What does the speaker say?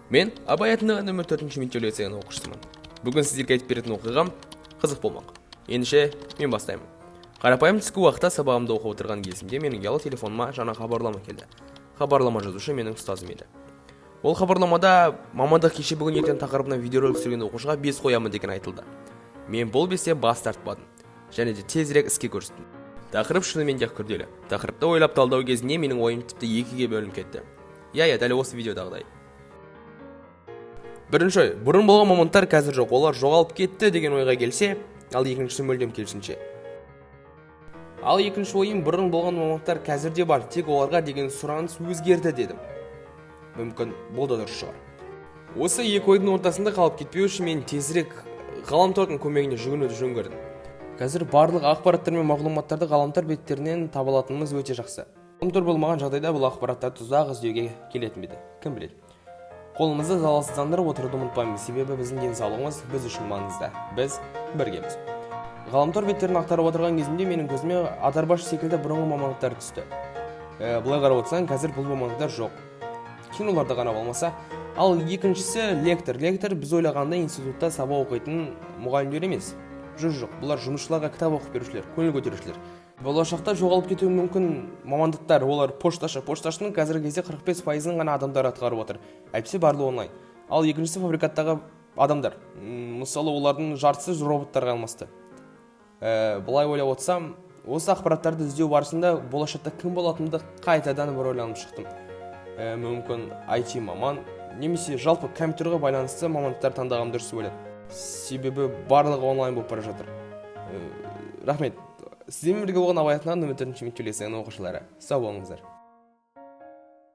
Мен Абай атындағы нөмір 4-ші мектеп лицейінің оқушысымын. Бүгін сіздерге айтып беретін оқиғам қызық болмақ. Ендеше мен бастаймын. Қарапайым түскі уақытта сабағымды оқып отырған кезімде менің ұялы телефоныма жаңа хабарлама келді. Хабарлама жазушы менің ұстазым еді. Ол хабарламада мамандық кеше бүгін ертең тақырыбына видеоролик түсірген оқушыға 5 қоямын деген айтылды. Мен бұл бесте бас тартпадым және де тезірек іске көрсеттім. Тақырып шынымен де күрделі. Тақырыпты ойлап талдау кезінде менің ойым тіпті екіге бөлініп кетті. Иә, дәл осы видеодағыдай. Бірінші, бұрын болған мамандықтар қазір жоқ, олар жоғалып кетті деген ойға келсе, ал екіншісі мүлдем керісінше. Ал екінші ойым, бұрын болған мамандықтар қазірде бар, тек оларға деген сұраныс өзгерді дедім. Мүмкін бұл да дұрыс шығар. Осы екі ойдың ортасында қалып кетпеу үшін мен тезірек ғаламтордың көмегіне жүгінуді жөн көрдім. Қазір барлық ақпараттар мен мағлұматтарды ғаламтор беттерінен таба алатынымыз өте жақсы. Ғаламтор болмаған жағдайда бұл ақпараттарды ұзақ іздеуге келетін беді. Кім біледі? Қолымызды залалсыздандырып отыруды ұмытпаймыз, себебі біздің денсаулығымыз біз үшін маңызды. Біз біргеміз. Ғаламтор беттерін ақтарып отырған кезімде менің көзіме Атарбаш секілді бұрынғы мамандықтар түсті. Бұлай қарап отырсаң, қазір бұл мамандықтар жоқ. Киноларда ғана болмаса, ал екіншісі лектор. Лектор біз ойлағанда институтта сабақ оқитын мұғалімдер емес. Жоқ, бұлар жұмысшыларға кітап оқып берушілер, көңіл көтерушілер. Болашақта жоғалып кетуі мүмкін мамандықтар, олар пошташы. Пошташының қазіргі кезде 45%-ның ғана адамдар атқарып отыр. Әйтпесе барлығы онлайн. Ал екіншісі фабрикаттағы адамдар. Мысалы, олардың жартысы роботтарға алмасты. Бұлай ойлап отырсам, осы ақпараттарды іздеу барысында болашақта кім болатынымды қайтадан бір ойланып шықтым. Мүмкін IT маман, немесе жалпы компьютерге байланысты мамандықтар таңдағым дұрыс деп ойлаймын. Себебі барлығы онлайн болып бара жатыр. Рахмет. Сіздермен бірге болған Абай атындағы нөмір 4-ші мектеп лицейінің оқушылары. Сау болыңыздар.